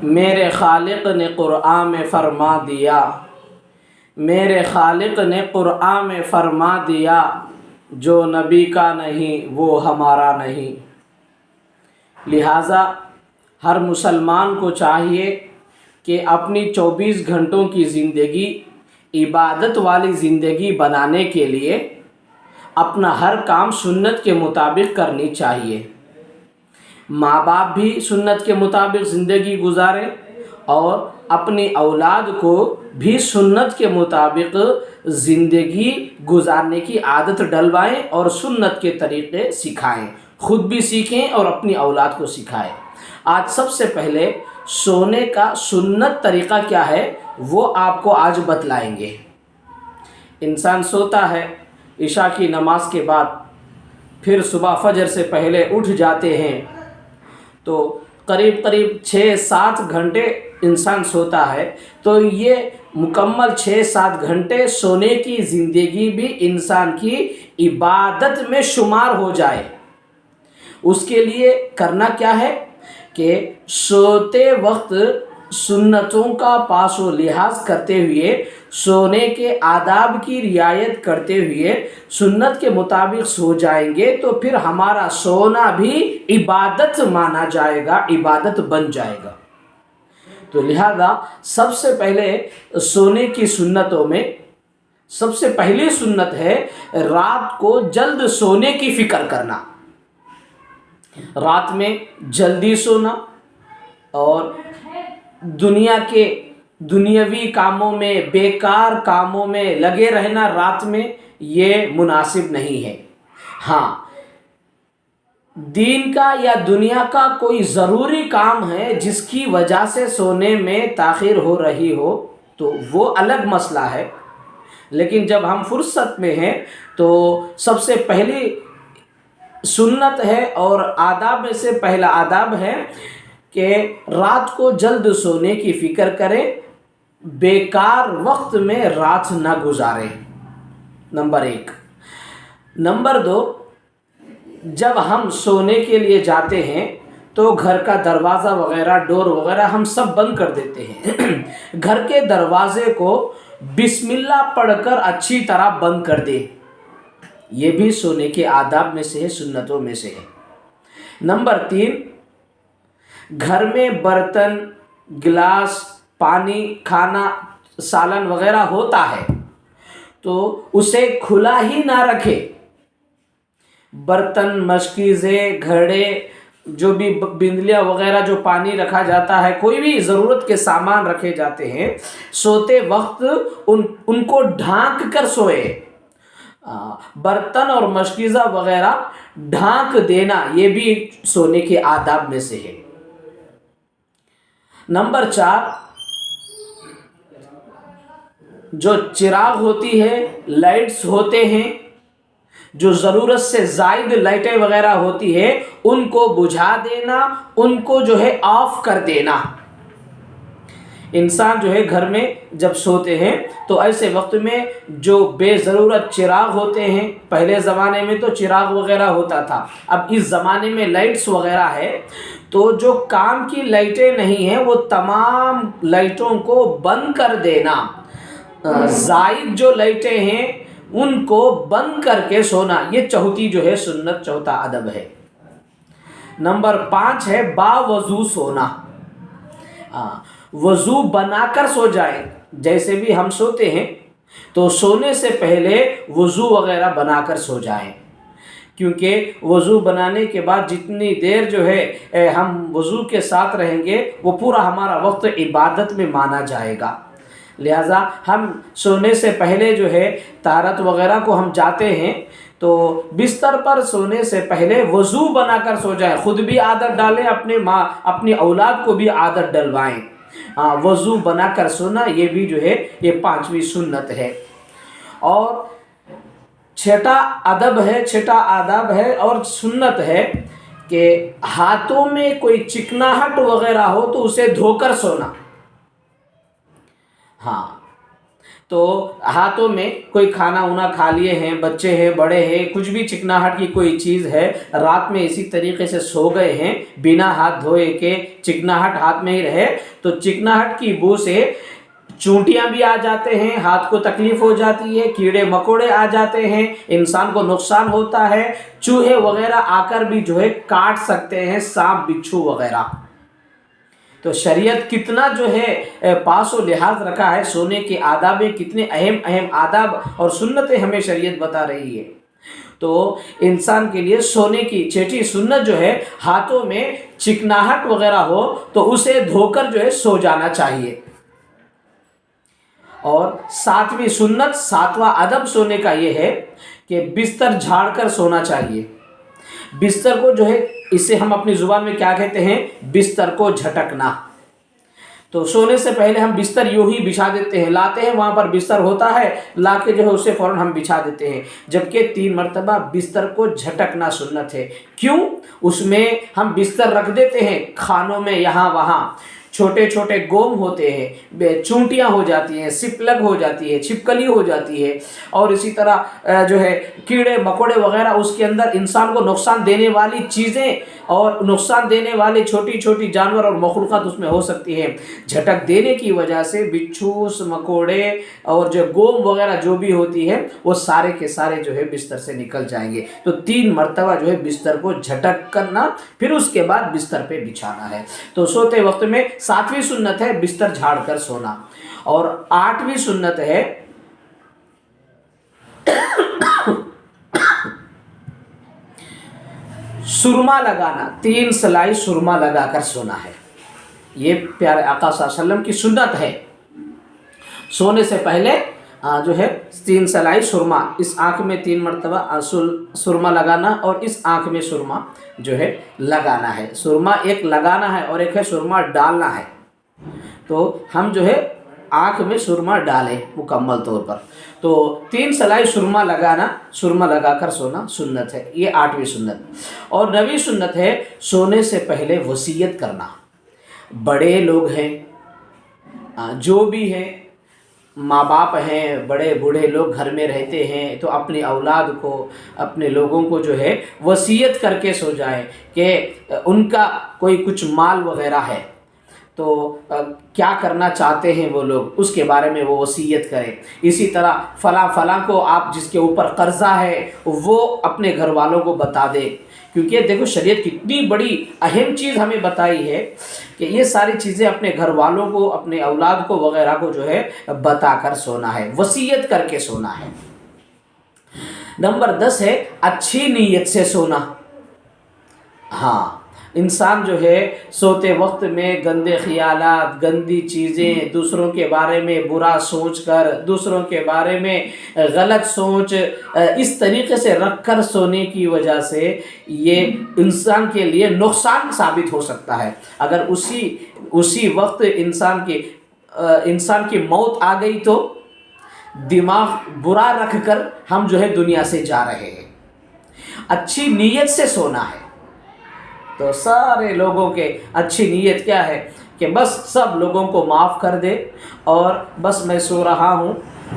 میرے خالق نے قرآن میں فرما دیا، میرے خالق نے قرآن میں فرما دیا، جو نبی کا نہیں وہ ہمارا نہیں۔ لہٰذا ہر مسلمان کو چاہیے کہ اپنی 24 گھنٹوں کی زندگی عبادت والی زندگی بنانے کے لیے اپنا ہر کام سنت کے مطابق کرنی چاہیے۔ ماں باپ بھی سنت کے مطابق زندگی گزاریں اور اپنی اولاد کو بھی سنت کے مطابق زندگی گزارنے کی عادت ڈلوائیں اور سنت کے طریقے سکھائیں، خود بھی سیکھیں اور اپنی اولاد کو سکھائیں۔ آج سب سے پہلے سونے کا سنت طریقہ کیا ہے وہ آپ کو آج بتلائیں گے۔ انسان سوتا ہے عشاء کی نماز کے بعد، پھر صبح فجر سے پہلے اٹھ جاتے ہیں، تو قریب 6-7 گھنٹے انسان سوتا ہے، تو یہ مکمل 6-7 گھنٹے سونے کی زندگی بھی انسان کی عبادت میں شمار ہو جائے۔ اس کے لیے کرنا کیا ہے کہ سوتے وقت سنتوں کا پاس و لحاظ کرتے ہوئے، سونے کے آداب کی رعایت کرتے ہوئے سنت کے مطابق سو جائیں گے تو پھر ہمارا سونا بھی عبادت مانا جائے گا، عبادت بن جائے گا۔ تو لہذا سب سے پہلے سونے کی سنتوں میں سب سے پہلی سنت ہے رات کو جلد سونے کی فکر کرنا، رات میں جلدی سونا، اور دنیا کے دنیاوی کاموں میں، بیکار کاموں میں لگے رہنا رات میں یہ مناسب نہیں ہے۔ ہاں، دین کا یا دنیا کا کوئی ضروری کام ہے جس کی وجہ سے سونے میں تاخیر ہو رہی ہو تو وہ الگ مسئلہ ہے، لیکن جب ہم فرصت میں ہیں تو سب سے پہلی سنت ہے اور آداب میں سے پہلا آداب ہے کہ رات کو جلد سونے کی فکر کریں، بیکار وقت میں رات نہ گزاریں، نمبر 1۔ نمبر 2، جب ہم سونے کے لیے جاتے ہیں تو گھر کا دروازہ وغیرہ، ڈور وغیرہ ہم سب بند کر دیتے ہیں۔ گھر کے دروازے کو بسم اللہ پڑھ کر اچھی طرح بند کر دیں، یہ بھی سونے کے آداب میں سے ہے، سنتوں میں سے ہے۔ نمبر 3، گھر میں برتن، گلاس، پانی، کھانا، سالن وغیرہ ہوتا ہے تو اسے کھلا ہی نہ رکھے۔ برتن، مشکیزیں، گھڑے، جو بھی بندلیاں وغیرہ جو پانی رکھا جاتا ہے، کوئی بھی ضرورت کے سامان رکھے جاتے ہیں، سوتے وقت ان کو ڈھانک کر سوئے۔ برتن اور مشکیزہ وغیرہ ڈھانک دینا یہ بھی سونے کے آداب میں سے ہے۔ نمبر 4، جو چراغ ہوتی ہے، لائٹس ہوتے ہیں، جو ضرورت سے زائد لائٹیں وغیرہ ہوتی ہے ان کو بجھا دینا، ان کو جو ہے آف کر دینا۔ انسان جو ہے گھر میں جب سوتے ہیں تو ایسے وقت میں جو بے ضرورت چراغ ہوتے ہیں، پہلے زمانے میں تو چراغ وغیرہ ہوتا تھا، اب اس زمانے میں لائٹس وغیرہ ہے، تو جو کام کی لائٹیں نہیں ہیں وہ تمام لائٹوں کو بند کر دینا، زائد جو لائٹیں ہیں ان کو بند کر کے سونا، یہ چوتھی جو ہے سنت، چوتھا ادب ہے۔ نمبر 5 ہے باوضو سونا۔ وضو بنا کر سو جائیں، جیسے بھی ہم سوتے ہیں تو سونے سے پہلے وضو وغیرہ بنا کر سو جائیں، کیونکہ وضو بنانے کے بعد جتنی دیر جو ہے ہم وضو کے ساتھ رہیں گے وہ پورا ہمارا وقت عبادت میں مانا جائے گا۔ لہٰذا ہم سونے سے پہلے جو ہے طہارت وغیرہ کو ہم جاتے ہیں تو بستر پر سونے سے پہلے وضو بنا کر سو جائیں، خود بھی عادت ڈالیں، اپنی اولاد کو بھی عادت ڈلوائیں۔ وضو بنا کر سونا یہ بھی جو ہے یہ 5ویں سنت ہے۔ اور چھٹا ادب ہے، چھٹا آداب ہے اور سنت ہے کہ ہاتھوں میں کوئی چکناہٹ وغیرہ ہو تو اسے دھو کر سونا۔ ہاں، तो हाथों में कोई खाना उना खा लिए हैं, बच्चे हैं, बड़े हैं, कुछ भी चिकनाहट की कोई चीज़ है, रात में इसी तरीके से सो गए हैं बिना हाथ धोए के, चिकनाहट हाथ में ही रहे, तो चिकनाहट की बू से चूंटियां भी आ जाते हैं, हाथ को तकलीफ हो जाती है, कीड़े मकोड़े आ जाते हैं, इंसान को नुकसान होता है, चूहे वगैरह आकर भी जो है काट सकते हैं, सांप बिच्छू वगैरह। तो शरीयत कितना जो है पास व लिहाज रखा है, सोने के आदाब में कितने अहम अहम आदाब और सुन्नतें हमें शरीयत बता रही है। तो इंसान के लिए सोने की छठी सुन्नत जो है, हाथों में चिकनाहट वगैरह हो तो उसे धोकर जो है सो जाना चाहिए। और सातवीं सुन्नत, सातवां अदब सोने का ये है कि बिस्तर झाड़कर सोना चाहिए। बिस्तर को जो है, इसे हम अपनी ज़ुबान में क्या कहते हैं, बिस्तर को झटकना। तो सोने से पहले हम बिस्तर यूं ही बिछा देते हैं, लाते हैं वहाँ पर बिस्तर होता है, ला के जो है उसे फ़ौरन हम बिछा देते हैं, जबकि 3 मरतबा बिस्तर को झटकना सुन्नत है। क्यों? उसमें हम बिस्तर रख देते हैं खानों में, यहाँ वहाँ छोटे छोटे गोम होते हैं, चूंटियाँ हो जाती हैं, सिपलग हो जाती है, छिपकली हो जाती है, और इसी तरह जो है कीड़े मकोड़े वगैरह उसके अंदर इंसान को नुकसान देने वाली चीज़ें और नुकसान देने वाले छोटी छोटी जानवर और मखलूक़ात उसमें हो सकती हैं। झटक देने की वजह से बिच्छू मकोड़े और जो गोम वगैरह जो भी होती है वो सारे के सारे जो है बिस्तर से निकल जाएंगे। तो 3 मरतबा जो है बिस्तर को झटक करना, फिर उसके बाद बिस्तर पे बिछाना है। तो सोते वक्त में 7वीं सुन्नत है बिस्तर झाड़ कर सोना। और 8वीं सुन्नत है सुरमा लगाना, 3 सलाई सुरमा लगाकर सोना है। ये प्यारे आका सल्लल्लाहु अलैहि वसल्लम की सुन्नत है। सोने से पहले जो है 3 सलाई सुरमा, इस आँख में 3 मरतबा सुरमा लगाना और इस आँख में सुरमा जो है लगाना है। सुरमा एक लगाना है और एक है सुरमा डालना है। तो हम जो है आँख में सुरमा डालें मुकम्मल तौर पर। तो 3 सलाई सुरमा लगाना, सुरमा लगाकर सोना सुन्नत है। ये 8वीं सुन्नत। और 9वीं सुन्नत है सोने से पहले वसीयत करना। बड़े लोग हैं, जो भी हैं, माँ बाप हैं, बड़े बूढ़े लोग घर में रहते हैं, तो अपनी औलाद को, अपने लोगों को जो है वसीयत करके सो जाए कि उनका कोई कुछ माल वगैरह है तो क्या करना चाहते हैं वो लोग, उसके बारे में वो वसीयत करें। इसी तरह फलां को आप जिसके ऊपर कर्जा है वो अपने घर वालों को बता दे, क्योंकि देखो शरीयत कितनी बड़ी अहम चीज़ हमें बताई है कि ये सारी चीज़ें अपने घर वालों को, अपने औलाद को वगैरह को जो है बताकर सोना है, वसीयत करके सोना है। नंबर 10 है अच्छी नीयत से सोना। हाँ, इंसान जो है सोते वक्त में गंदे ख्यालात, गंदी चीज़ें, दूसरों के बारे में बुरा सोचकर, दूसरों के बारे में गलत सोच इस तरीके से रखकर सोने की वजह से ये इंसान के लिए नुकसान साबित हो सकता है। अगर उसी वक्त इंसान की मौत आ गई तो दिमाग बुरा रखकर हम जो है दुनिया से जा रहे हैं। अच्छी नीयत से सोना है। तो सारे लोगों के अच्छी नीयत क्या है कि बस सब लोगों को माफ़ कर दे और बस मैं सो रहा हूँ,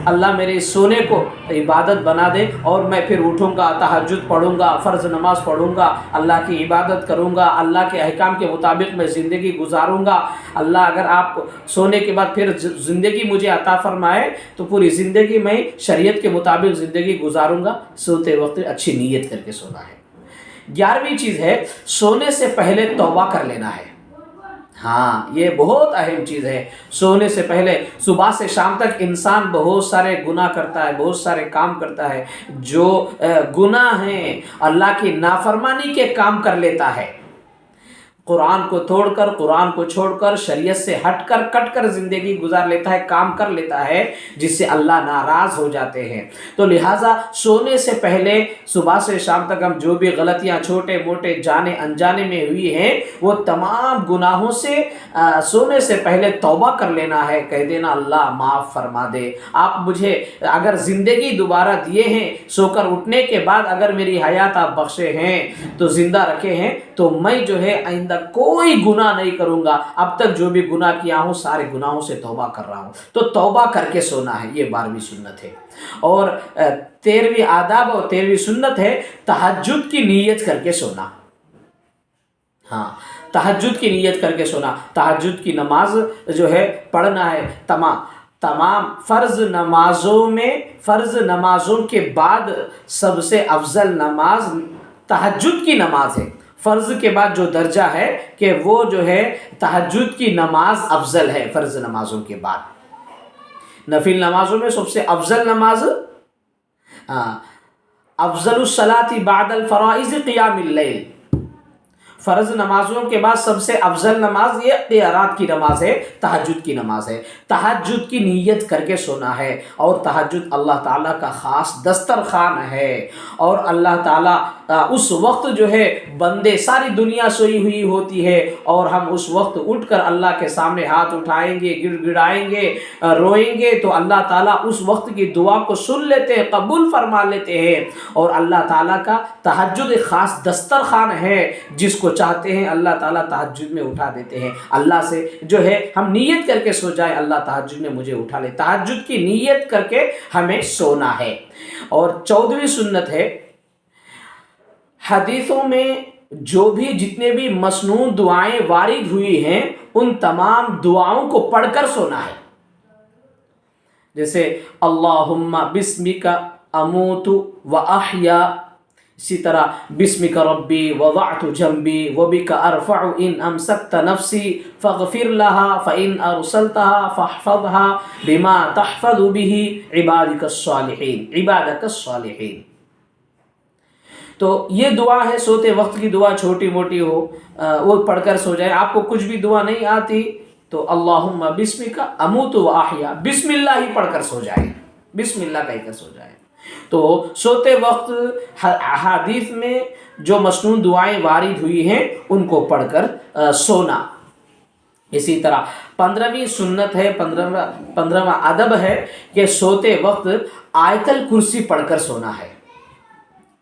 अल्लाह मेरे सोने को इबादत बना दे और मैं फिर उठूँगा, तहज्जुद पढ़ूँगा, फ़र्ज़ नमाज पढ़ूँगा, अल्लाह की इबादत करूँगा, अल्लाह के अहकाम के मुताबिक मैं ज़िंदगी गुजारूँगा। अल्लाह अगर आप सोने के बाद फिर ज़िंदगी मुझे अता फ़रमाए तो पूरी ज़िंदगी मैं शरीयत के मुताबिक ज़िंदगी गुजारूँगा। सोते वक्त अच्छी नीयत करके सोना है। 11वीं चीज़ है सोने से पहले तौबा कर लेना है। हाँ, ये बहुत अहम चीज़ है। सोने से पहले सुबह से शाम तक इंसान बहुत सारे गुनाह करता है, बहुत सारे काम करता है। जो गुनाह हैं अल्लाह की नाफरमानी के काम कर लेता है, कुरान को तोड़कर, कुरान को छोड़कर, शरीयत से हटकर, कटकर ज़िंदगी गुजार लेता है, काम कर लेता है, जिससे अल्लाह नाराज़ हो जाते हैं। तो लिहाजा सोने से पहले सुबह से शाम तक हम जो भी गलतियां छोटे मोटे जाने अनजाने में हुई हैं वो तमाम गुनाहों से सोने से पहले तौबा कर लेना है। कह देना अल्लाह माफ़ फरमा दे, आप मुझे अगर ज़िंदगी दोबारा दिए हैं, सोकर उठने के बाद अगर मेरी हयात आप बख्शे हैं तो ज़िंदा रखे हैं تو میں جو ہے آئندہ کوئی گناہ نہیں کروں گا، اب تک جو بھی گناہ کیا ہوں سارے گناہوں سے توبہ کر رہا ہوں۔ تو توبہ کر کے سونا ہے، یہ 12ویں سنت ہے۔ اور 13ویں آداب اور 13ویں سنت ہے تہجد کی نیت کر کے سونا۔ ہاں، تہجد کی نیت کر کے سونا، تہجد کی نماز جو ہے پڑھنا ہے۔ تمام فرض نمازوں کے بعد سب سے افضل نماز تہجد کی نماز ہے۔ فرض کے بعد جو درجہ ہے کہ وہ جو ہے تہجد کی نماز افضل ہے فرض نمازوں کے بعد۔ نفل نمازوں میں سب سے افضل نماز افضل الصلاۃ بعد الفرائض قیام اللیل، فرض نمازوں کے بعد سب سے افضل نماز یہ قیامات کی نماز ہے، تہجد کی نماز ہے۔ تہجد کی نیت کر کے سونا ہے، اور تہجد اللہ تعالیٰ کا خاص دسترخوان ہے، اور اللہ تعالیٰ اس وقت جو ہے بندے ساری دنیا سوئی ہوئی ہوتی ہے، اور ہم اس وقت اٹھ کر اللہ کے سامنے ہاتھ اٹھائیں گے، گڑ گڑائیں گے، روئیں گے، تو اللہ تعالیٰ اس وقت کی دعا کو سن لیتے ہیں، قبول فرما لیتے ہیں۔ اور اللہ تعالیٰ کا تہجد ایک خاص دسترخوان ہے، جس کو چاہتے ہیں اللہ تعالیٰ تہجد میں اٹھا دیتے ہیں۔ اللہ سے جو ہے ہم نیت کر کے سو جائیں اللہ تہجد میں مجھے اٹھا لے، تہجد کی نیت کر کے ہمیں سونا ہے۔ اور 14ویں سنت ہے حدیثوں میں جو بھی جتنے بھی مسنون دعائیں وارد ہوئی ہیں ان تمام دعاؤں کو پڑھ کر سونا ہے، جیسے اللہم بسمک اموت و احیا، اسی طرح بسمک ربی وضعت جنبی وبک ارفع ان امسکت نفسی فاغفر لها فان ارسلتها فاحفظها بما تحفظ به عبادك الصالحین۔ تو یہ دعا ہے سوتے وقت کی دعا، چھوٹی موٹی ہو وہ پڑھ کر سو جائے۔ آپ کو کچھ بھی دعا نہیں آتی تو اللہم بسمک اموت و احیا، بسم اللہ ہی پڑھ کر سو جائے، بسم اللہ کہہ کر سو جائے۔ تو سوتے وقت حدیث میں جو مسنون دعائیں وارد ہوئی ہیں ان کو پڑھ کر سونا۔ اسی طرح 15ویں سنت ہے، 15واں ادب ہے کہ سوتے وقت آیت الکرسی پڑھ کر سونا ہے۔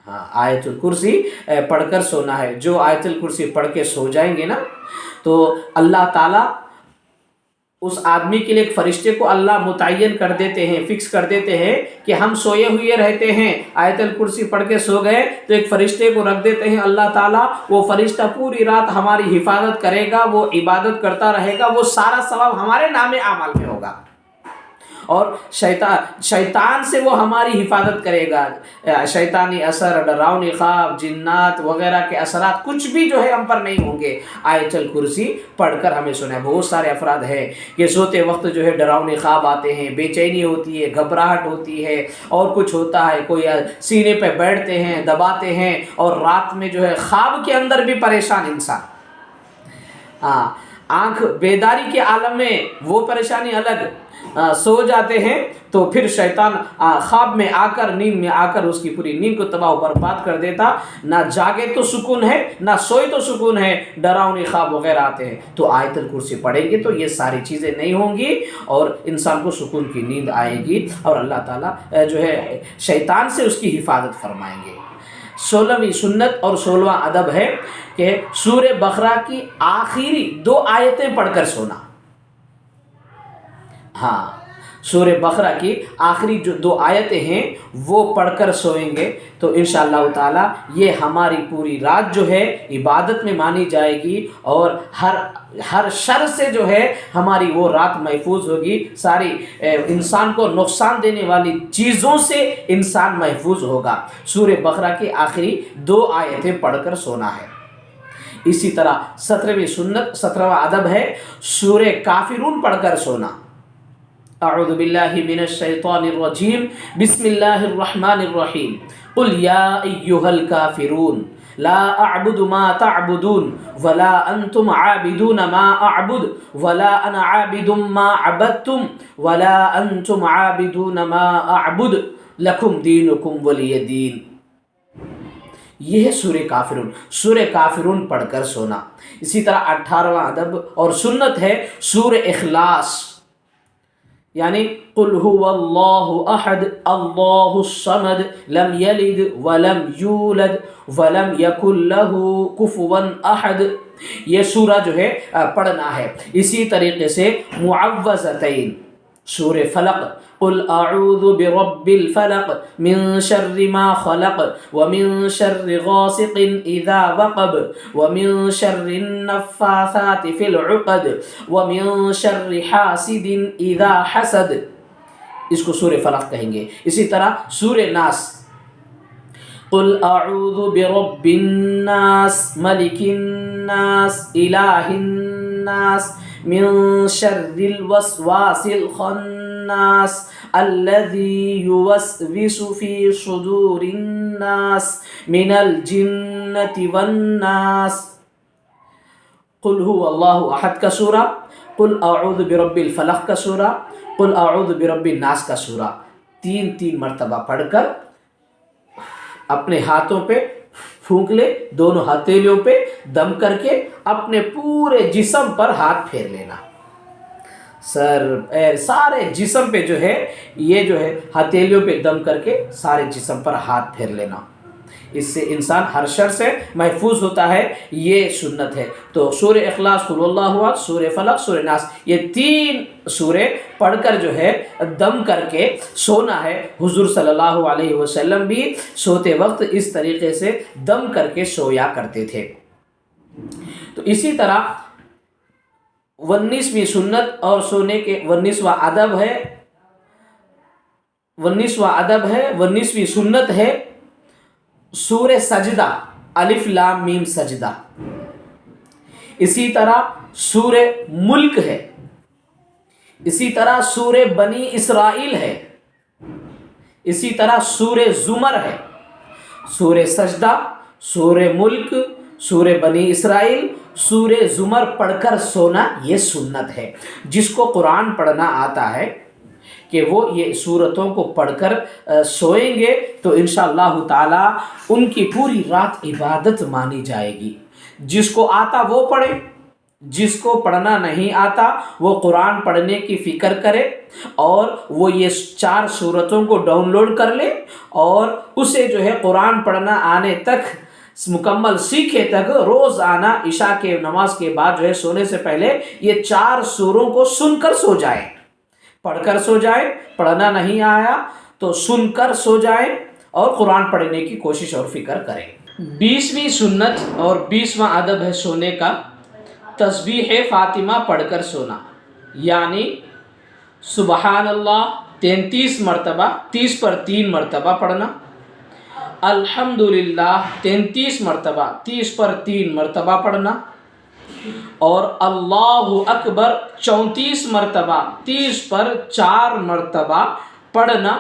ہاں، آیت الکرسی پڑھ کر سونا ہے۔ جو آیت الکرسی پڑھ کے سو جائیں گے نا تو اللہ تعالیٰ اس آدمی کے لیے ایک فرشتے کو اللہ متعین کر دیتے ہیں، فکس کر دیتے ہیں کہ ہم سوئے ہوئے رہتے ہیں، آیت الکرسی پڑھ کے سو گئے تو ایک فرشتے کو رکھ دیتے ہیں اللہ تعالیٰ، وہ فرشتہ پوری رات ہماری حفاظت کرے گا، وہ عبادت کرتا رہے گا، وہ سارا ثواب ہمارے نام اعمال میں ہوگا، اور شیطان سے وہ ہماری حفاظت کرے گا۔ شیطانی اثر، ڈراؤنی خواب، جنات وغیرہ کے اثرات کچھ بھی جو ہے ہم پر نہیں ہوں گے۔ آیت الکرسی پڑھ کر ہمیں سنا ہے۔ بہت سارے افراد ہیں کہ سوتے وقت جو ہے ڈراؤنی خواب آتے ہیں، بے چینی ہوتی ہے، گھبراہٹ ہوتی ہے، اور کچھ ہوتا ہے، کوئی سینے پہ بیٹھتے ہیں، دباتے ہیں، اور رات میں جو ہے خواب کے اندر بھی پریشان انسان، آنکھ بیداری کے عالم میں وہ پریشانی الگ، سو جاتے ہیں تو پھر شیطان خواب میں آ کر، نیند میں آ کر اس کی پوری نیند کو تباہ و برباد کر دیتا۔ نہ جاگے تو سکون ہے، نہ سوئے تو سکون ہے، ڈراؤنے خواب وغیرہ آتے ہیں۔ تو آیت الکرسی پڑھیں گے تو یہ ساری چیزیں نہیں ہوں گی، اور انسان کو سکون کی نیند آئے گی، اور اللہ تعالیٰ جو ہے شیطان سے اس کی حفاظت فرمائیں گے۔ 16ویں سنت اور 16واں ادب ہے کہ سورہ بقرہ کی آخری 2 آیتیں پڑھ کر سونا۔ ہاں، سورہ بقرہ کی آخری جو 2 آیتیں ہیں وہ پڑھ کر سوئیں گے تو انشاءاللہ تعالیٰ یہ ہماری پوری رات جو ہے عبادت میں مانی جائے گی، اور ہر شر سے جو ہے ہماری وہ رات محفوظ ہوگی، ساری انسان کو نقصان دینے والی چیزوں سے انسان محفوظ ہوگا۔ سورہ بقرہ کی آخری 2 آیتیں پڑھ کر سونا ہے۔ اسی طرح 17ویں سنت، 17واں ادب ہے سورہ کافرون پڑھ کر سونا۔ اعوذ باللہ من الشیطان الرجیم، بسم اللہ الرحمن الرحیم، قل یا ایہا الکافرون لا اعبد ما تعبدون ولا انتم عابدون ما اعبد ولا انا عابد ما عبدتم ولا انتم عابدون ما اعبد لکم دینکم ولی دین۔ یہ ہے سورہ کافرون، سورہ کافرون پڑھ کر سونا۔ اسی طرح 18واں ادب اور سنت ہے سورہ اخلاص، यानी कुल हुवल्लाहु अहद अल्लाहु समद लम यलिद वलम यूलद वलम यकुल लहू कुफुवन अहद, ये सूरा जो है पढ़ना है। इसी तरीके से मुअव्वज़तैन सूर फलक, कुल अऊज़ु बिरब्बिल फलक मिन शर्रि मा खलक व मिन शर्रि गासिकिन इज़ा वक़ब व मिन शर्रि नफ़्फ़ासाति फ़िल उक़द व मिन शर्रि हासिदिन इज़ा हसद, इसको सूर फलक कहेंगे। इसी तरह सूर नास, कुल अऊज़ु बिरब्बिन नास मलिकिन नास इलाहिन नास मिन शर्रिल वस्वासिल खन्नास अल्लज़ी युवस्विसु फ़ी सुदूरिन नास मिनल जिन्नति वन्नास। कुल हुवल्लाहु अहद का सूरा, कुल अऊज़ु बिरब्बिल फलक का सूरा, कुल अऊज़ु बिरब्बिन नास का सूरा 3-3 मरतबा पढ़कर अपने हाथों पे फूंक ले, दोनों हथेलियों पे दम करके अपने पूरे जिस्म पर हाथ फेर लेना। सर सारे जिस्म पे जो है ये जो है हथेलियों पे दम करके सारे जिस्म पर हाथ फेर लेना। इससे इंसान हर शर से महफूज होता है, ये सुन्नत है। तो सूर इखलास, कुल हुवल्लाहु अहद, सूर फलक, सूर नास, ये 3 सूरे पढ़कर जो है दम करके सोना है। हुजूर सल्लल्लाहु अलैहि वसल्लम भी सोते वक्त इस तरीके से दम करके सोया करते थे। तो इसी तरह 19वीं सुन्नत और सोने के 19वां अदब है, 19वीं सुन्नत है सूर सजदा, अलिफ लाम मीम सजदा। इसी तरह सूर मुल्क है, इसी तरह सूर बनी इसराइल है, इसी तरह सूर जुमर है। सूर सजदा, सूर मुल्क, सूर बनी इसराइल, सूर जुमर पढ़कर सोना ये सुन्नत है। जिसको कुरान पढ़ना आता है कि वो ये सूरतों को पढ़कर सोएंगे तो इंशाअल्लाह ताला उनकी पूरी रात इबादत मानी जाएगी। जिसको आता वो पढ़े, जिसको पढ़ना नहीं आता वो कुरान पढ़ने की फ़िक्र करे और वो ये 4 सूरतों को डाउनलोड कर ले और उसे जो है कुरान पढ़ना आने तक मुकम्मल सीखे तक रोज़ाना इशा के नमाज के बाद जो है सोने से पहले ये 4 सूरों को सुनकर सो जाए। पढ़कर सो जाए, पढ़ना नहीं आया तो सुनकर सो जाए और कुरान पढ़ने की कोशिश और फिक्र करें। 20वीं सुन्नत और 20वां अदब है सोने का तस्बीह फ़ातिमा पढ़कर सोना, यानी सुबहान अल्लाह 33 मरतबा 30 पर 3 मरतबा पढ़ना, अल्हम्दुलिल्लाह 33 मरतबा 30 पर 3 मरतबा पढ़ना और अल्लाहु अकबर 34 मरतबा 30 पर 4 मरतबा पढ़ना।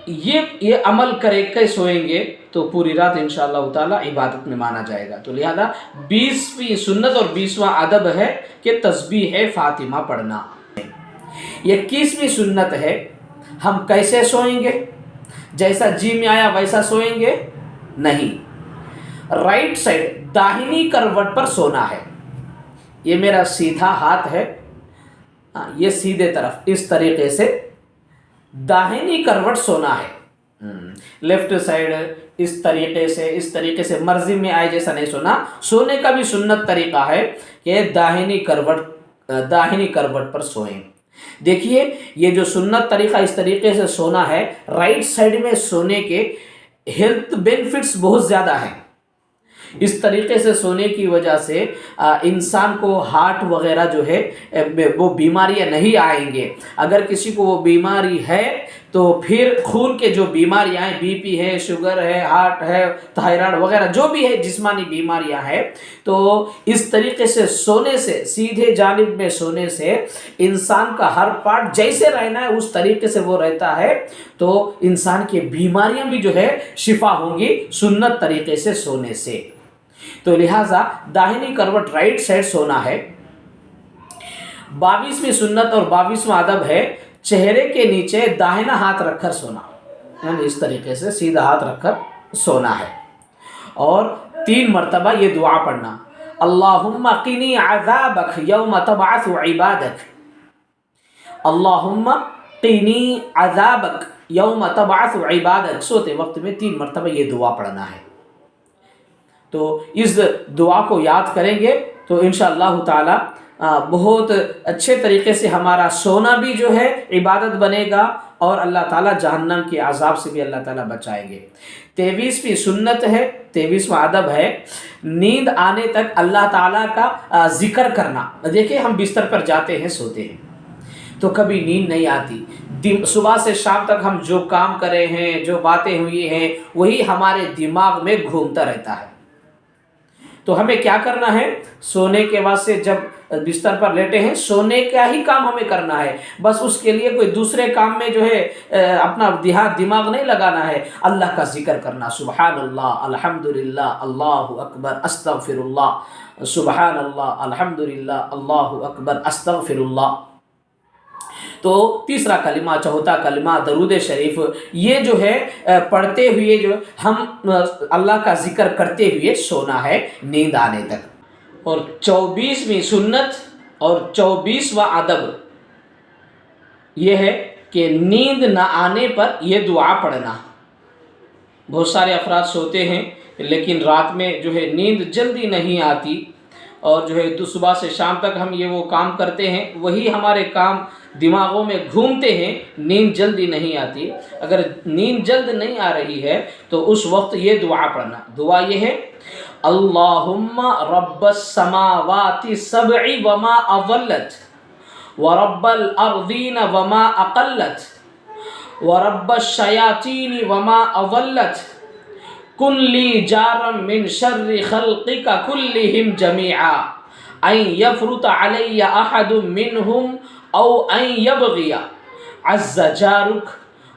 ये अमल करके सोएंगे तो पूरी रात इंशाअल्लाह ताला इबादत में माना जाएगा। तो लिहाजा 20वीं सुन्नत और 20वां अदब है कि तस्बीह फ़ातिमा पढ़ना। 21वीं सुन्नत है हम कैसे सोएंगे, जैसा जी में आया वैसा सोएंगे नहीं, राइट साइड दाहिनी करवट पर सोना है। ये मेरा सीधा हाथ है, ये सीधे तरफ इस तरीके से दाहिनी करवट सोना है। लेफ्ट साइड इस तरीके से मर्जी में आए जैसा नहीं सोना। सोने का भी सुन्नत तरीका है कि दाहिनी करवट पर सोएं। देखिए ये जो सुन्नत तरीका इस तरीके से सोना है, राइट साइड में सोने के हेल्थ बेनिफिट्स बहुत ज़्यादा हैं। इस तरीके से सोने की वजह से इंसान को हार्ट वगैरह जो है वो बीमारियां नहीं आएंगे। अगर किसी को वो बीमारी है तो फिर खून के जो बीमारियां हैं, बीपी है, शुगर है, हार्ट है, थायराइड वगैरह जो भी है जिस्मानी बीमारियां हैं, तो इस तरीके से सोने से, सीधे जानिब में सोने से इंसान का हर पार्ट जैसे रहना है उस तरीके से वो रहता है, तो इंसान की बीमारियां भी जो है शिफा होंगी सुन्नत तरीके से सोने से। तो लिहाजा दाहिनी करवट राइट साइड सोना है। 22वीं सुन्नत और 22वां अदब है चेहरे के नीचे दाहिना हाथ रखकर सोना, यानी इस तरीके से सीधा हाथ रखकर सोना है और 3 मरतबा ये दुआ पढ़ना, अल्लाहुम्मा क़िनी अज़ाबक यौम तबअसु इबादक, अल्लाहुम्मा क़िनी अज़ाबक यौम तबअसु इबादक, सोते वक्त में 3 मरतबा ये दुआ पढ़ना है। तो इस दुआ को याद करेंगे तो इंशाअल्लाह ताला बहुत अच्छे तरीके से हमारा सोना भी जो है इबादत बनेगा और अल्लाह ताला जहन्नम के अजाब से भी अल्लाह ताला बचाएंगे। 23वीं सुन्नत है, 23वां अदब है नींद आने तक अल्लाह ताला का जिक्र करना। देखिए हम बिस्तर पर जाते हैं, सोते हैं तो कभी नींद नहीं आती। सुबह से शाम तक हम जो काम करे हैं, जो बातें हुई हैं, वही हमारे दिमाग में घूमता रहता है। तो हमें क्या करना है, सोने के बाद से जब बिस्तर पर लेटे हैं, सोने का ही काम हमें करना है। बस उसके लिए कोई दूसरे काम में जो है अपना दिमाग नहीं लगाना है। अल्लाह का जिक्र करना, सुबहानल्लाह, अल्हम्दुलिल्लाह, अल्लाहु अकबर, अस्तगफिरुल्लाह, सुबहानल्लाह, अल्हम्दुलिल्लाह, अल्लाहु अकबर, अस्तगफिरुल्लाह। तो तीसरा कलिमा, चौथा कलिमा दरूद शरीफ, ये जो है पढ़ते हुए जो हम अल्लाह का जिक्र करते हुए सोना है नींद आने तक। और 24वीं सुन्नत और 24वां अदब ये है कि नींद न आने पर ये दुआ पढ़ना। बहुत सारे अफराद सोते हैं लेकिन रात में जो है नींद जल्दी नहीं आती और जो है सुबह से शाम तक हम ये वो काम करते हैं, वही हमारे काम दिमागों में घूमते हैं, नींद जल्दी नहीं आती। अगर नींद जल्द नहीं आ रही है तो उस वक्त ये दुआ पढ़ना। दुआ ये है, अल्लाहुम्मा रब्बस समावाति सब'i वमा अज़ल्लत व रब्बल अर्दीन वमा अक़ल्लत व रब्बश शयातीन वमा अज़ल्लत कुन ली जारम मिन शर्रि खल्क़िका कुल्लिहिम जमीआ अन यफ़रुत अलैया अहदुम मिनहुम औ अन यबग़िया अज़्ज़ जारुक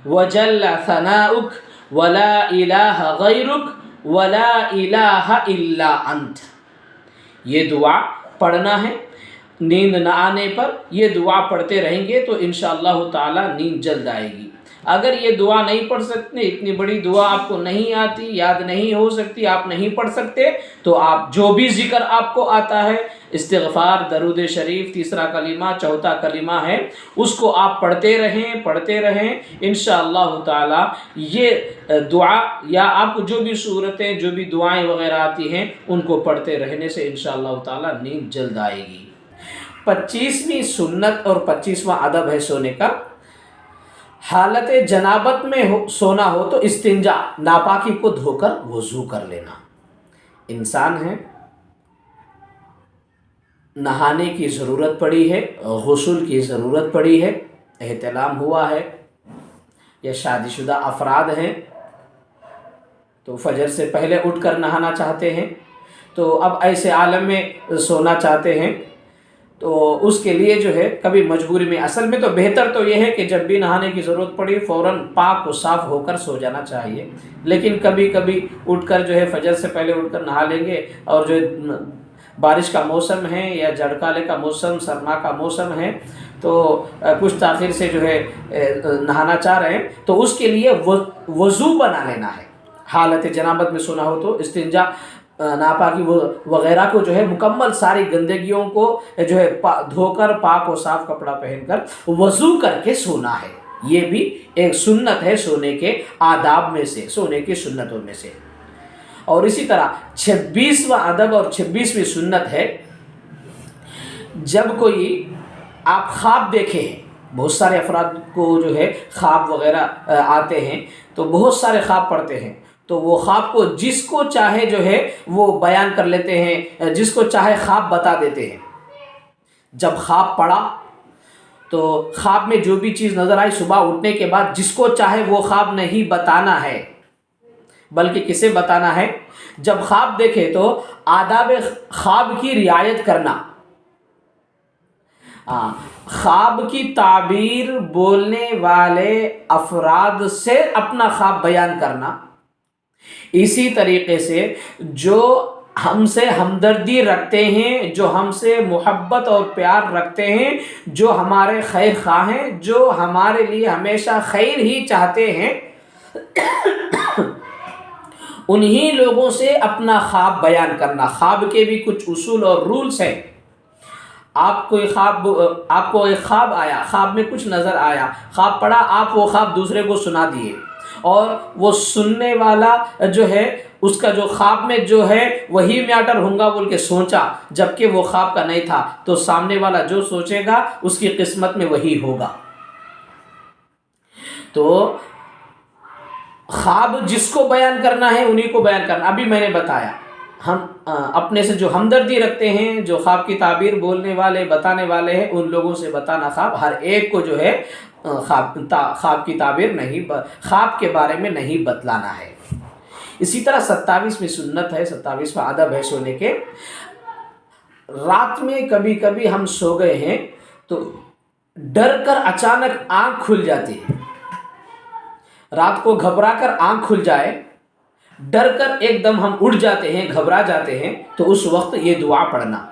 व जल्ल सनाउक व ला इलाहा गैरुक व ला इलाहा इल्ला अंत। ये दुआ पढ़ना है। नींद न आने पर ये दुआ पढ़ते रहेंगे तो इंशाअल्लाह ताला नींद जल्द आएगी। अगर ये दुआ नहीं पढ़ सकते, इतनी बड़ी दुआ आपको नहीं आती, याद नहीं हो सकती, आप नहीं पढ़ सकते, तो आप जो भी जिक्र आपको आता है, इस्तिग़फ़ार, दरूद शरीफ, तीसरा कलिमा, चौथा कलिमा है, उसको आप पढ़ते रहें इंशाअल्लाह ताला ये दुआ या आपको जो भी सूरतें, जो भी दुआएं वगैरह आती हैं, उनको पढ़ते रहने से इंशाअल्लाह ताला नींद जल्द आएगी। 25वीं सुन्नत और 25वां अदब है सोने का। हालत जनाबत में सोना हो तो इस्तिंजा, नापाकी को धोकर वज़ू कर लेना। इंसान है, नहाने की ज़रूरत पड़ी है, गुस्ल की ज़रूरत पड़ी है, एहतिलाम हुआ है, या शादीशुदा अफराद हैं तो फजर से पहले उठकर नहाना चाहते हैं, तो अब ऐसे आलम में सोना चाहते हैं तो उसके लिए जो है कभी मजबूरी में, असल में तो बेहतर तो ये है कि जब भी नहाने की ज़रूरत पड़ी फ़ौरन पाक व साफ़ होकर सो जाना चाहिए। लेकिन कभी कभी उठकर जो है फजर से पहले उठकर नहा लेंगे और जो बारिश का मौसम है या जड़काले का मौसम, सरमा का मौसम है, तो कुछ ताख़ीर से जो है नहाना चाह रहे हैं तो उसके लिए वज़ू बना लेना है। हालत जनाबत में सोना हो तो इस्तिंजा, नापाकी वगैरह को जो है मुकम्मल सारी गंदगियों को जो है धोकर पाक और साफ़ कपड़ा पहनकर वज़ू करके सोना है। ये भी एक सुन्नत है सोने के आदाब में से, सोने की सुन्नतों में से। और इसी तरह 26वां अदब और 26वीं सुन्नत है, जब कोई आप ख्वाब देखे हैं, बहुत सारे अफराद को जो है ख्वाब वगैरह आते हैं तो बहुत सारे ख्वाब पढ़ते हैं, तो वो ख्वाब को जिसको चाहे जो है वो बयान कर लेते हैं, जिसको चाहे ख्वाब बता देते हैं। जब ख्वाब पढ़ा तो ख्वाब में जो भी चीज़ नज़र आई, सुबह उठने के बाद जिसको चाहे वो ख्वाब नहीं बताना है, बल्कि किसे बताना है, जब ख्वाब देखे तो आदाब ख्वाब की रियायत करना। ख्वाब की ताबीर बोलने वाले अफराद से अपना ख्वाब बयान करना। इसी तरीके से जो हमसे हमदर्दी रखते हैं, जो हमसे मोहब्बत और प्यार रखते हैं, जो हमारे खैर खा हैं, जो हमारे लिए हमेशा खैर ही चाहते हैं, उन्हीं लोगों से अपना ख्वाब बयान करना। ख्वाब के भी कुछ उसूल और रूल्स हैं। आपको एक ख्वाब आया, ख्वाब में कुछ नज़र आया, ख्वाब पढ़ा, आप वो ख्वाब दूसरे को सुना दिए, और वो सुनने वाला जो है उसका जो ख्वाब में जो है वही मैटर होगा बोल के सोचा, जबकि वो ख्वाब का नहीं था, तो सामने वाला जो सोचेगा उसकी किस्मत में वही होगा। तो ख्वाब जिसको बयान करना है उन्हीं को बयान करना। अभी मैंने बताया, हम अपने से जो हमदर्दी रखते हैं, जो ख्वाब की ताबीर बोलने वाले बताने वाले हैं, उन लोगों से बताना ख्वाब, हर एक को जो है ख्वाब की ताबीर नहीं, ख्वाब के बारे में नहीं बतलाना है। इसी तरह 27वीं सुन्नत है, 27वां अदब है सोने के। रात में कभी कभी हम सो गए हैं तो डर कर अचानक आंख खुल जाती है, रात को घबरा कर आंख खुल जाए, डर कर एकदम हम उठ जाते हैं, घबरा जाते हैं, तो उस वक्त ये दुआ पढ़ना,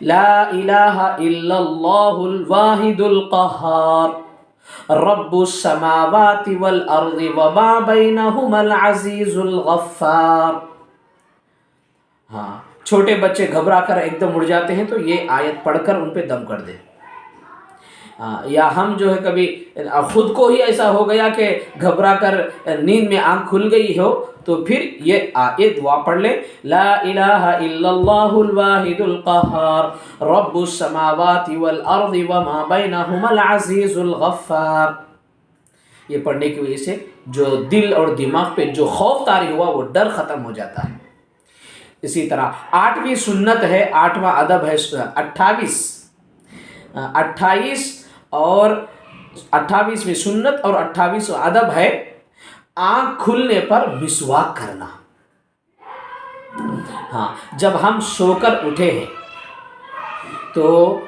ला इलाहा इल्लल्लाहुल वाहिदुल क़हार रब्बुस समावाति वल अर्ज़ि व मा बैनहुमल अज़ीज़ुल गफ़्फ़ार। हाँ, छोटे बच्चे घबरा कर एकदम उड़ जाते हैं तो ये आयत पढ़कर उन पे दम कर दे। या हम जो है कभी खुद को ही ऐसा हो गया कि घबरा कर नींद में आंख खुल गई हो, तो फिर ये दुआ पढ़ ले, ला इलाहा इल्लल्लाहुल वाहिदुल क़हार रब्बुस समावाति वल अर्ज़ि व मा बैनहुमल अज़ीज़ुल गफ़्फ़ार। ये पढ़ने की वजह से जो दिल और दिमाग पे जो खौफ तारी हुआ वो डर ख़त्म हो जाता है। इसी तरह 8वीं सुन्नत है, 8वां अदब है 28 और 28वीं सुन्नत और 28वां अदब है आँख खुलने पर मिसवाक करना। हाँ, जब हम सोकर उठे हैं तो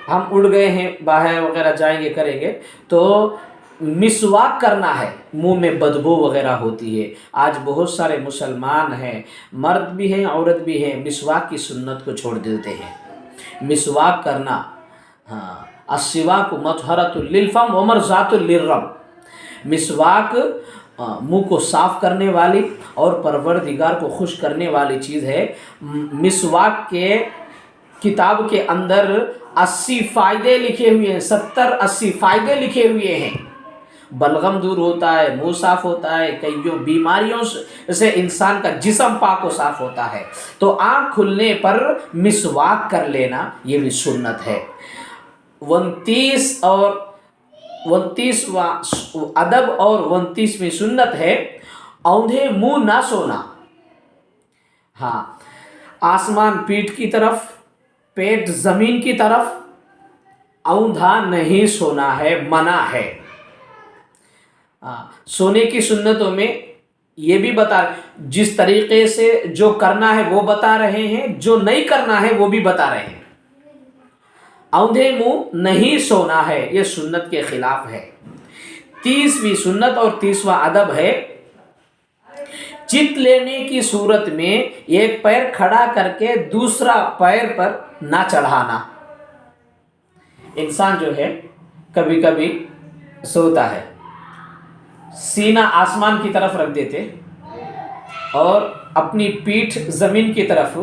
हम उड़ गए हैं, बाहर वगैरह जाएंगे करेंगे, तो मिसवाक करना है। मुंह में बदबू वगैरह होती है। आज बहुत सारे मुसलमान हैं, मर्द भी हैं औरत भी हैं, मिसवाक की सुन्नत को छोड़ देते हैं। मिसवाक करना, हाँ, अस्सिवाक मतहरतुल लिलफम व मरज़ातुल लिर्रब। मिसवाक मुंह को साफ़ करने वाली और परवरदिगार को खुश करने वाली चीज़ है। मिसवाक के किताब के अंदर 80 फ़ायदे लिखे हुए हैं, 70-80 फ़ायदे लिखे हुए हैं। बलगम दूर होता है, मुंह साफ़ होता है, कई जो बीमारियों से इंसान का जिस्म पाक व साफ़ होता है। तो आँख खुलने पर मिसवाक कर लेना, ये भी सुन्नत है। 29वां अदब और 29वीं सुन्नत है औंधे मुंह ना सोना। हाँ, आसमान पीठ की तरफ, पेट ज़मीन की तरफ, औंधा नहीं सोना है, मना है। सोने की सुन्नतों में ये भी बता, जिस तरीक़े से जो करना है वो बता रहे हैं, जो नहीं करना है वो भी बता रहे हैं। औंधे मुंह नहीं सोना है, ये सुन्नत के खिलाफ है। 30वीं सुन्नत और 30वां अदब है चित लेने की सूरत में एक पैर खड़ा करके दूसरा पैर पर ना चढ़ाना। इंसान जो है कभी कभी सोता है, सीना आसमान की तरफ रख देते और अपनी पीठ ज़मीन की तरफ,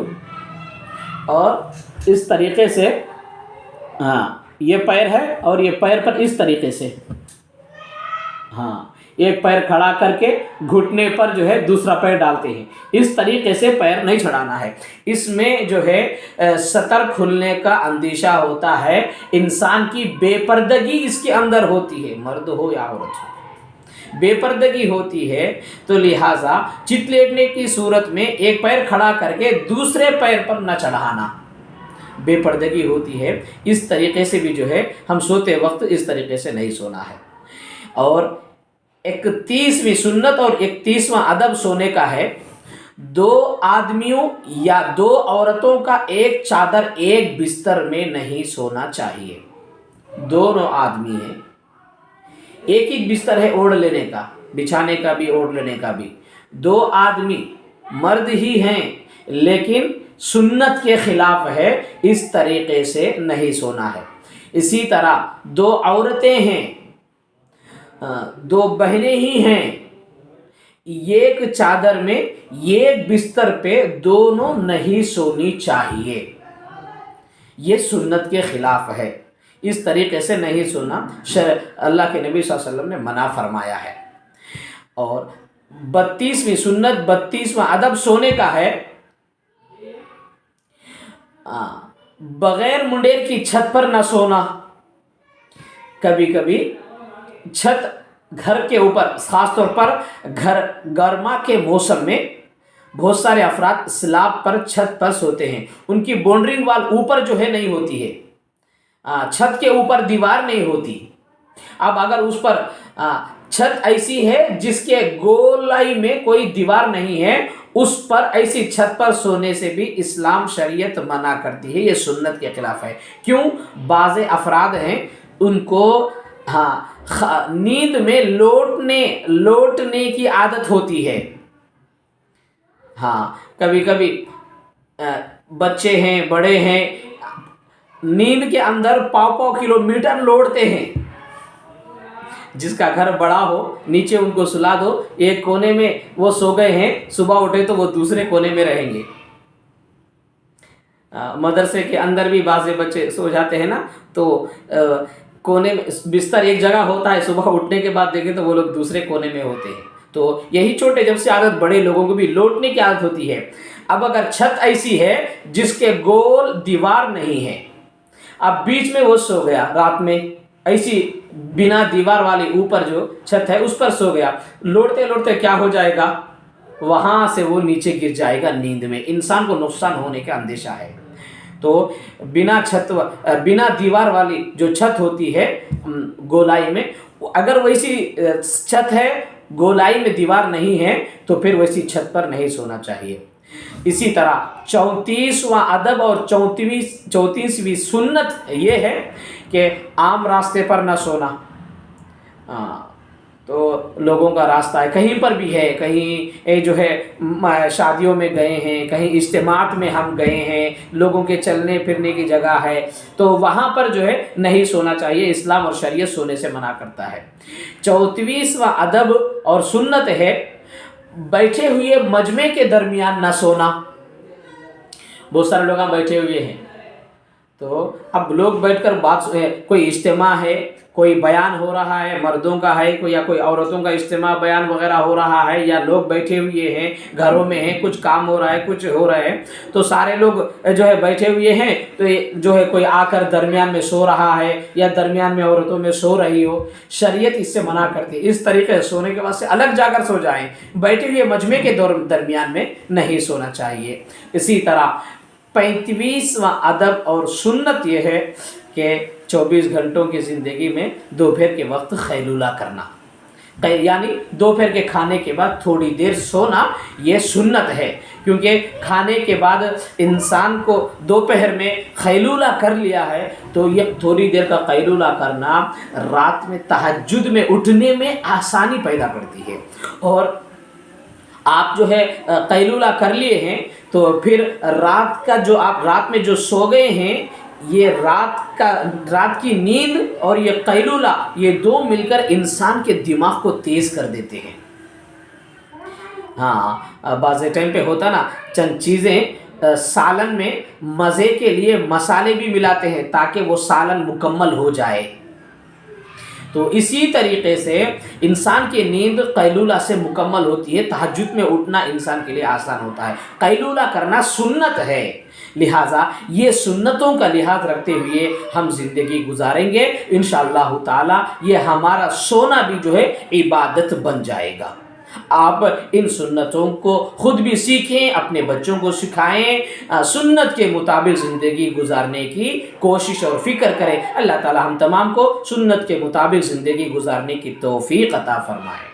और इस तरीक़े से, हाँ, ये पैर है और ये पैर पर इस तरीक़े से, हाँ, एक पैर खड़ा करके घुटने पर जो है दूसरा पैर डालते हैं। इस तरीक़े से पैर नहीं चढ़ाना है। इसमें जो है सतर खुलने का अंदेशा होता है, इंसान की बेपर्दगी इसके अंदर होती है, मर्द हो या औरत हो, बेपर्दगी होती है। तो लिहाजा चित लेटने की सूरत में एक पैर खड़ा करके दूसरे पैर पर न चढ़ाना, बेपर्दगी होती है। इस तरीक़े से भी जो है हम सोते वक्त इस तरीक़े से नहीं सोना है। और 31वीं सुन्नत और 31वां अदब सोने का है, 2 आदमियों या 2 औरतों का एक चादर एक बिस्तर में नहीं सोना चाहिए। दोनों आदमी हैं, एक ही बिस्तर है ओढ़ लेने का, बिछाने का भी ओढ़ लेने का भी। 2 आदमी मर्द ही हैं, लेकिन सुन्नत के खिलाफ है, इस तरीक़े से नहीं सोना है। इसी तरह 2 औरतें हैं, 2 बहनें ही हैं, एक चादर में एक बिस्तर पे दोनों नहीं सोनी चाहिए। یہ سنت کے خلاف ہے، اس طریقے سے نہیں سونا اللہ کے نبی صلی اللہ علیہ وسلم نے منع فرمایا ہے۔ اور 32ویں سنت، 32واں ادب سونے کا ہے، بغیر منڈیر کی چھت پر نہ سونا۔ کبھی کبھی چھت گھر کے اوپر، خاص طور پر گرما کے موسم میں بہت سارے افراد سلاب پر، چھت پر سوتے ہیں، ان کی باؤنڈرنگ وال اوپر جو ہے نہیں ہوتی ہے، چھت کے اوپر دیوار نہیں ہوتی۔ اب اگر اس پر چھت ایسی ہے جس کے گولائی میں کوئی دیوار نہیں ہے، اس پر ایسی چھت پر سونے سے بھی اسلام شریعت منع کرتی ہے، یہ سنت کے خلاف ہے۔ کیوں؟ بعض افراد ہیں ان کو نیند میں لوٹنے کی عادت ہوتی ہے۔ کبھی کبھی بچے ہیں، بڑے ہیں، نیند کے اندر 5 کلومیٹر لوٹتے ہیں۔ جس کا گھر بڑا ہو، نیچے ان کو سلا دو، ایک کونے میں وہ سو گئے ہیں، صبح اٹھے تو وہ دوسرے کونے میں رہیں گے۔ مدرسے کے اندر بھی بعض بچے سو جاتے ہیں نا، تو کونے میں بستر ایک جگہ ہوتا ہے، صبح اٹھنے کے بعد دیکھیں تو وہ لوگ دوسرے کونے میں ہوتے ہیں۔ تو یہی چھوٹے جب سے عادت بڑے لوگوں کو بھی لوٹنے کی عادت ہوتی ہے۔ اب اگر چھت ایسی ہے جس کے گول دیوار نہیں ہے، اب بیچ میں وہ سو گیا رات میں، ایسی بنا دیوار والی اوپر جو چھت ہے اس پر سو گیا، لوٹتے لوٹتے کیا ہو جائے گا؟ وہاں سے وہ نیچے گر جائے گا نیند میں، انسان کو نقصان ہونے کا اندیشہ ہے۔ تو بنا دیوار والی جو چھت ہوتی ہے گولائی میں، اگر ویسی چھت ہے گولائی میں دیوار نہیں ہے تو پھر ویسی چھت پر نہیں سونا چاہیے۔ اسی طرح 34واں ادب اور 34ویں سنت یہ ہے کہ عام راستے پر نہ سونا۔ تو لوگوں کا راستہ ہے، کہیں پر بھی ہے، کہیں جو ہے شادیوں میں گئے ہیں، کہیں اجتماعات میں ہم گئے ہیں، لوگوں کے چلنے پھرنے کی جگہ ہے، تو وہاں پر جو ہے نہیں سونا چاہیے، اسلام اور شریعت سونے سے منع کرتا ہے۔ 34واں ادب اور سنت ہے بیٹھے ہوئے مجمع کے درمیان نہ سونا۔ بہت سارے لوگ بیٹھے ہوئے ہیں، تو اب لوگ بیٹھ کر کوئی اجتماع ہے، کوئی بیان ہو رہا ہے، مردوں کا ہے یا کوئی عورتوں کا اجتماع بیان وغیرہ ہو رہا ہے، یا لوگ بیٹھے ہوئے ہیں گھروں میں ہیں، کچھ کام ہو رہا ہے، کچھ ہو رہا ہے، تو سارے لوگ جو ہے بیٹھے ہوئے ہیں، تو جو ہے کوئی آ کر درمیان میں سو رہا ہے یا درمیان میں عورتوں میں سو رہی ہو، شریعت اس سے منع کرتی ہے۔ اس طریقے سے سونے کے بعد سے الگ جا کر سو جائیں، بیٹھے ہوئے مجمع کے درمیان میں نہیں سونا چاہیے۔ اسی طرح 35واں ادب اور سنت یہ ہے کہ 24 گھنٹوں کی زندگی میں دوپہر کے وقت خیلولہ کرنا، یعنی دوپہر کے کھانے کے بعد تھوڑی دیر سونا، یہ سنت ہے۔ کیونکہ کھانے کے بعد انسان کو دوپہر میں خیلولہ کر لیا ہے، تو یہ تھوڑی دیر کا خیلولہ کرنا رات میں تہجد میں اٹھنے میں آسانی پیدا کرتی ہے۔ اور آپ جو ہے قیلولہ کر لیے ہیں تو پھر آپ رات میں جو سو گئے ہیں، یہ رات کی نیند اور یہ قیلولہ، یہ دو مل کر انسان کے دماغ کو تیز کر دیتے ہیں۔ بعض ٹائم پہ ہوتا نا، چند چیزیں سالن میں مزے کے لیے مسالے بھی ملاتے ہیں تاکہ وہ سالن مکمل ہو جائے۔ تو اسی طریقے سے انسان کی نیند قیلولہ سے مکمل ہوتی ہے، تہجد میں اٹھنا انسان کے لیے آسان ہوتا ہے۔ قیلولہ کرنا سنت ہے، لہٰذا یہ سنتوں کا لحاظ رکھتے ہوئے ہم زندگی گزاریں گے، انشاءاللہ تعالی یہ ہمارا سونا بھی جو ہے عبادت بن جائے گا۔ آپ ان سنتوں کو خود بھی سیکھیں، اپنے بچوں کو سکھائیں، سنت کے مطابق زندگی گزارنے کی کوشش اور فکر کریں۔ اللہ تعالی ہم تمام کو سنت کے مطابق زندگی گزارنے کی توفیق عطا فرمائے۔